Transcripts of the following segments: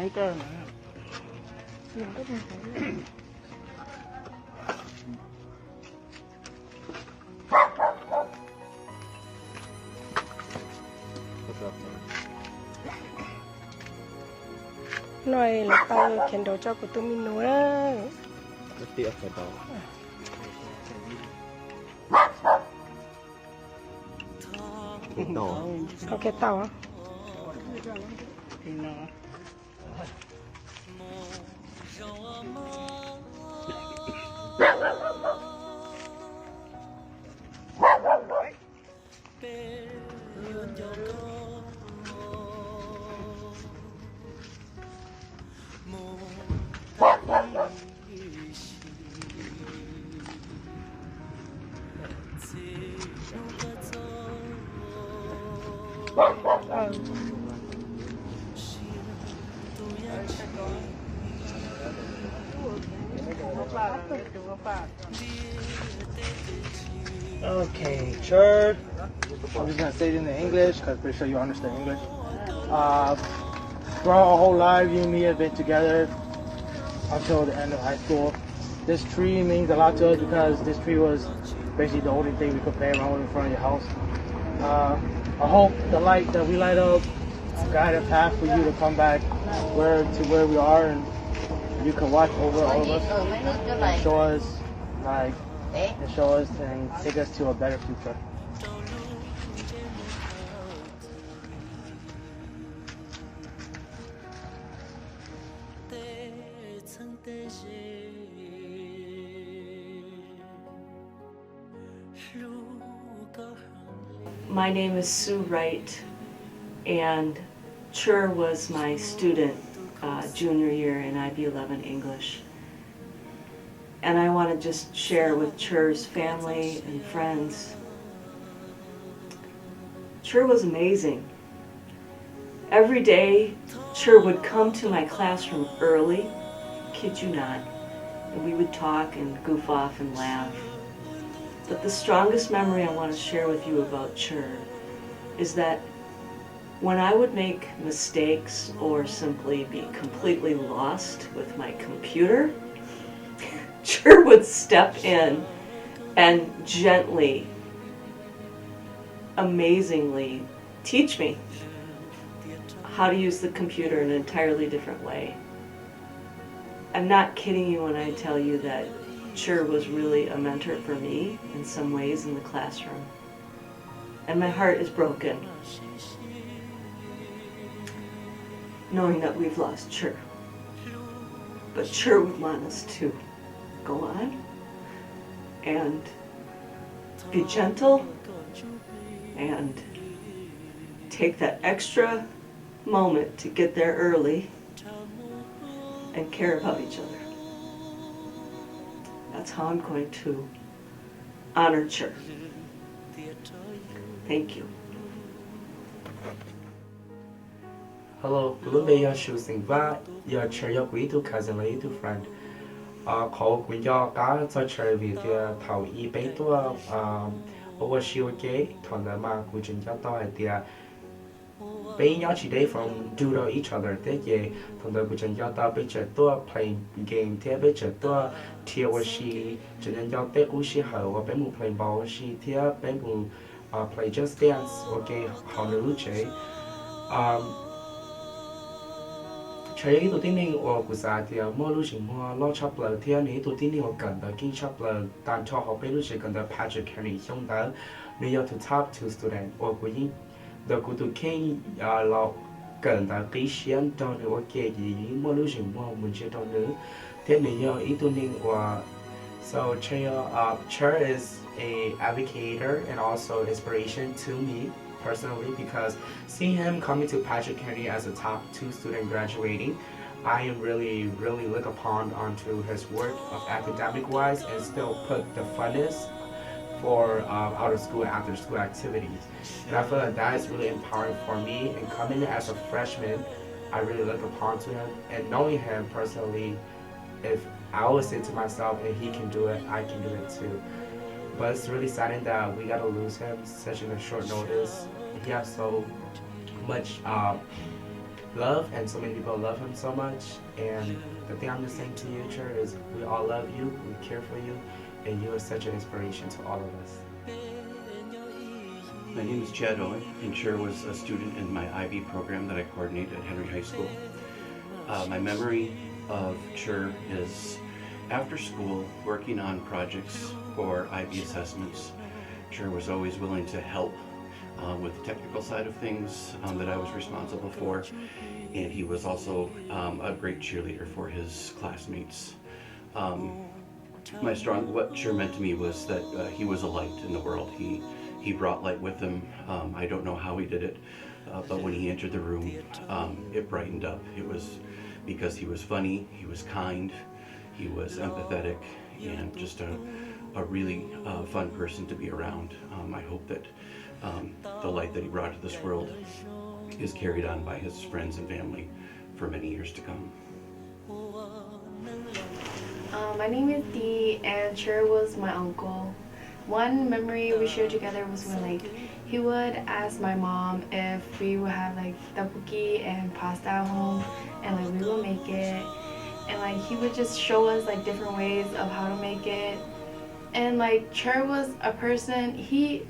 mấy cơ nữa. Nói là tao khen đồ cho của tụi mình nữa. Nó tiệc phải đó. Tổ. Ok tao á. Thì nó okay, Cher. I'm just gonna say it in English because I'm pretty sure you understand English. Throughout our whole life, you and me have been together until the end of high school. This tree means a lot to us because this tree was basically the only thing we could play around with in front of your house. I hope the light that we light up guide a path for you to come back where we are, and you can watch over all of us and show us and take us to a better future. My name is Sue Wright, and Cher was my student junior year in IB 11 English. And I want to just share with Cher's family and friends. Cher was amazing. Every day, Cher would come to my classroom early, kid you not, and we would talk and goof off and laugh. But the strongest memory I want to share with you about Cher is that when I would make mistakes or simply be completely lost with my computer, Cher would step in and gently, amazingly teach me how to use the computer in an entirely different way. I'm not kidding you when I tell you that Cher was really a mentor for me in some ways in the classroom. And my heart is broken knowing that we've lost Cher. But Cher would want us to go on and be gentle and take that extra moment to get there early and care about each other. That's how I'm going to honor Cher. Thank you. Hello, good day, your choosing va, your chair, your quý to cousin, lady to friend. Call when your car such a with your tau e bait to over she okay, ton the mark which in your idea. Being your today from doodle each other, take ye, from the which in your picture to playing game, tear picture to tear was she, Jen your take she how or bamboo playing ball, she tear bamboo play just dance, okay, how the luce. Chơi tụi tin nên ở quốc gia thì mua lúc trình mua lo chắp lời thì anh ấy tụi tin nên ở gần đó kinh chắp lời tàn cho họ biết lúc chỉ gần đó PHHS xong đó nếu như tụi top 2 student ở của những đó của tụi kinh lo gần đó cái xuyên cho nên ok gì mua lúc trình mua mình chơi trong nữa thế nếu như ý tụi nên ở so Cher is a advocator and also inspiration to me personally because seeing him coming to Patrick Henry as a top 2 student graduating, I am really look upon onto his work of academic wise and still put the funness for out of school and after school activities. And I feel like that is really empowering for me, and coming in as a freshman, I really look upon to him and knowing him personally, if I always say to myself, if he can do it, I can do it too. But it's really saddening that we gotta lose him such in a short notice. He has so much love, and so many people love him so much. And the thing I'm just saying to you, Cher, is we all love you, we care for you, and you are such an inspiration to all of us. My name is Chad Owen, and Cher was a student in my IB program that I coordinated at Henry High School. My memory of Cher is after school, working on projects for IB assessments. Cher was always willing to help with the technical side of things that I was responsible for, and he was also a great cheerleader for his classmates. What Cher meant to me was that he was a light in the world. He brought light with him. I don't know how he did it, but when he entered the room, it brightened up. It was because he was funny, he was kind, he was empathetic, and just a really fun person to be around. I hope that the light that he brought to this world is carried on by his friends and family for many years to come. My name is Dee, and Cher was my uncle. One memory we shared together was when he would ask my mom if we would have tteokbokki and pasta at home, and we would make it, and he would just show us different ways of how to make it. And Cher was a person, he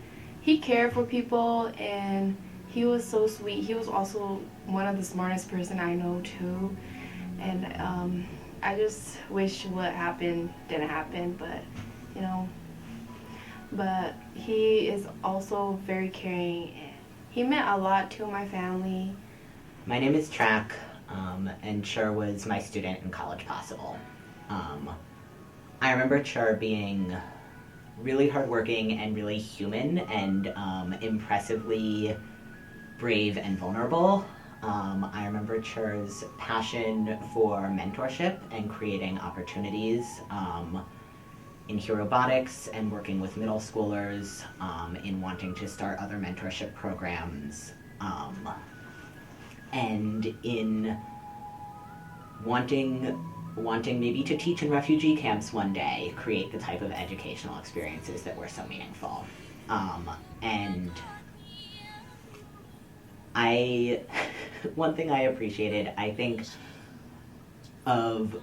cared for people, and he was so sweet. He was also one of the smartest person I know too, and I just wish what happened didn't happen, but but he is also very caring. He meant a lot to my family. My name is Track, and Cher was my student in College Possible. I remember Cher being really hardworking and really human and impressively brave and vulnerable. I remember Cher's passion for mentorship and creating opportunities in robotics and working with middle schoolers, in wanting to start other mentorship programs, and in wanting maybe to teach in refugee camps one day, create the type of educational experiences that were so meaningful. And one thing I appreciated, I think, of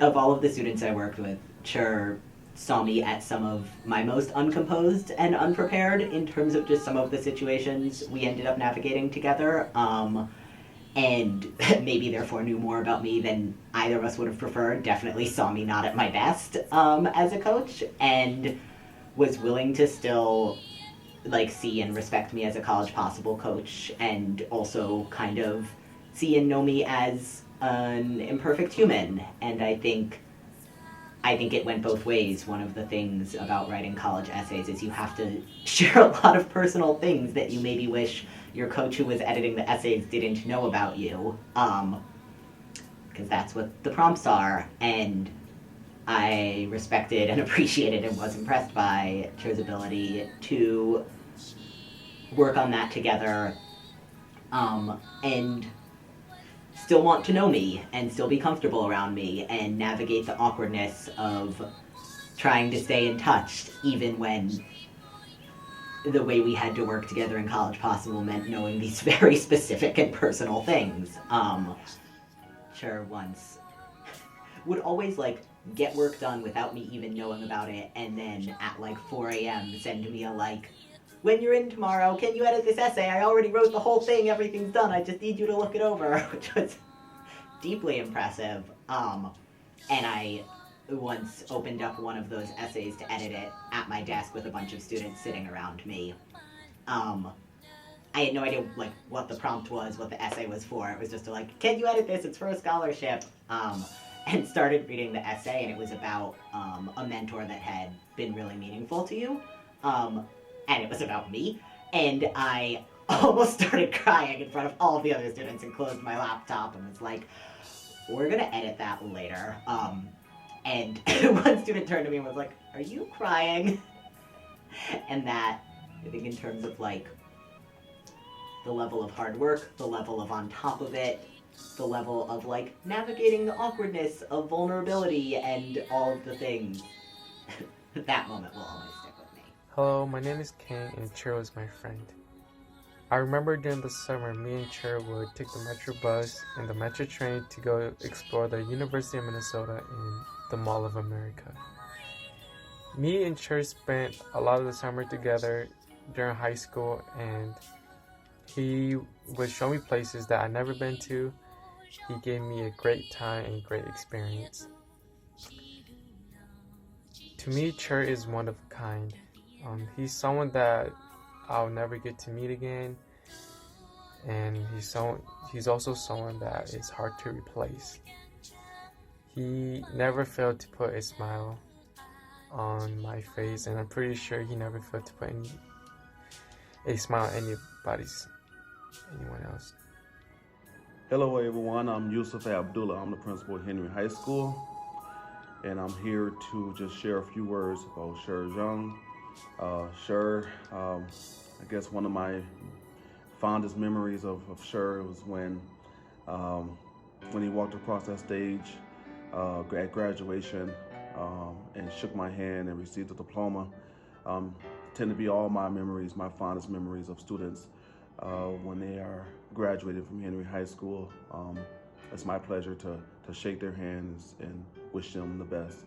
all of the students I worked with, Cher saw me at some of my most uncomposed and unprepared in terms of just some of the situations we ended up navigating together, and maybe therefore knew more about me than either of us would have preferred. Definitely saw me not at my best as a coach, and was willing to still see and respect me as a College Possible coach, and also kind of see and know me as an imperfect human. And I think it went both ways. One of the things about writing college essays is you have to share a lot of personal things that you maybe wish your coach who was editing the essays didn't know about you, because that's what the prompts are. And I respected and appreciated and was impressed by Cher's ability to work on that together, and still want to know me and still be comfortable around me and navigate the awkwardness of trying to stay in touch, even when the way we had to work together in College Possible meant knowing these very specific and personal things. Cher once would always get work done without me even knowing about it, and then at 4 a.m. send me a when you're in tomorrow, can you edit this essay? I already wrote the whole thing, everything's done, I just need you to look it over, which was deeply impressive. And I once opened up one of those essays to edit it at my desk with a bunch of students sitting around me. I had no idea what the prompt was, what the essay was for. It was just can you edit this? It's for a scholarship. And started reading the essay, and it was about a mentor that had been really meaningful to you. And it was about me, and I almost started crying in front of all of the other students and closed my laptop and was like, we're gonna edit that later. And one student turned to me and was like, are you crying? And that, I think in terms of the level of hard work, the level of on top of it, the level of navigating the awkwardness of vulnerability and all of the things, that moment will always stick with me. Hello, my name is Kang, and Cher was my friend. I remember during the summer, me and Cher would take the metro bus and the metro train to go explore the University of Minnesota and the Mall of America. Me and Cher spent a lot of the summer together during high school, and he would show me places that I'd never been to. He gave me a great time and great experience. To me, Cher is one of a kind. He's someone that I'll never get to meet again, and he's also someone that is hard to replace. He never failed to put a smile on my face, and I'm pretty sure he never failed to put a smile on anyone else. Hello everyone, I'm Yusuf Abdullah. I'm the principal at Henry High School, and I'm here to just share a few words about Cher Jung. Cher, I guess one of my fondest memories of Cher was when he walked across that stage at graduation and shook my hand and received a diploma. Tend to be all my memories, my fondest memories of students when they are graduated from Henry High School. It's my pleasure to shake their hands and wish them the best.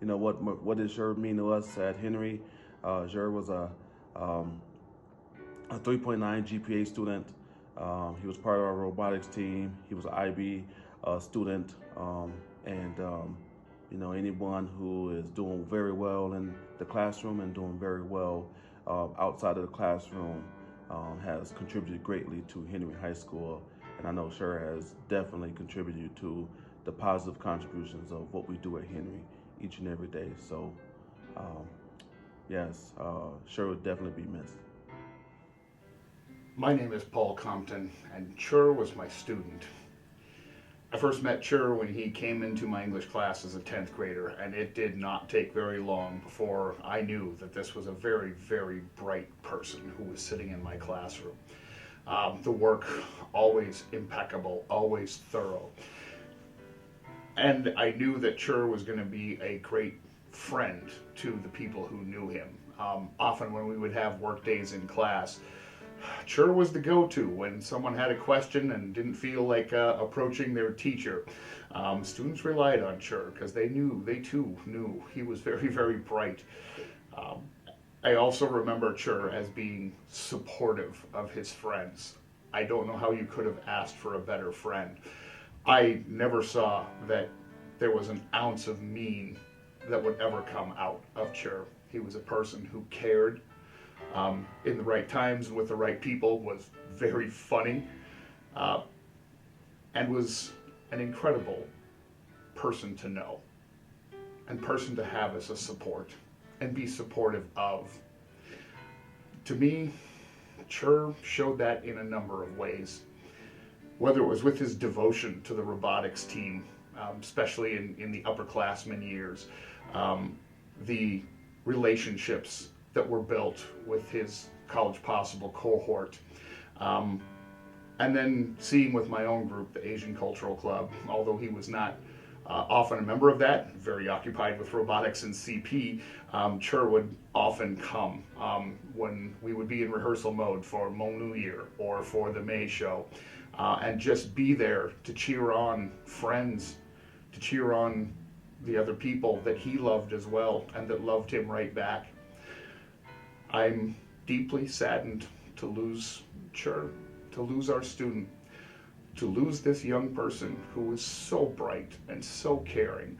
You know, what did Cher mean to us at Henry? Cher was a 3.9 GPA student. He was part of our robotics team. He was an IB student, and you know, anyone who is doing very well in the classroom and doing very well outside of the classroom has contributed greatly to Henry High School, and I know Cher has definitely contributed to the positive contributions of what we do at Henry each and every day. So yes, Cher would definitely be missed. My name is Paul Compton, and Cher was my student. I first met Cher when he came into my English class as a 10th grader, and it did not take very long before I knew that this was a very, very bright person who was sitting in my classroom. The work, always impeccable, always thorough. And I knew that Cher was going to be a great friend to the people who knew him. Often when we would have work days in class, Cher was the go-to when someone had a question and didn't feel like approaching their teacher. Students relied on Cher because they too knew he was very, very bright. I also remember Cher as being supportive of his friends. I don't know how you could have asked for a better friend. I never saw that there was an ounce of mean that would ever come out of Cher. He was a person who cared in the right times and with the right people, was very funny, and was an incredible person to know and person to have as a support and be supportive of. To me, Cher showed that in a number of ways, whether it was with his devotion to the robotics team, especially in the upperclassmen years, the relationships that were built with his College Possible cohort, and then seeing with my own group, the Asian Cultural Club, although he was not often a member of that, very occupied with robotics and CP, Cher would often come when we would be in rehearsal mode for Hmong New Year or for the May show, and just be there to cheer on friends, to cheer on the other people that he loved as well and that loved him right back. I'm deeply saddened to lose Cher, to lose our student, to lose this young person who was so bright and so caring,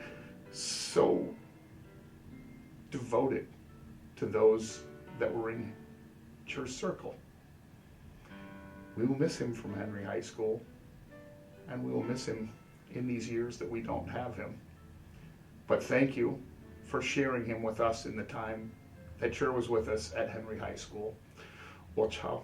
so devoted to those that were in Cher's circle. We will miss him from Henry High School, and we will miss him in these years that we don't have him. But thank you for sharing him with us in the time that Cher was with us at Henry High School. Watch how.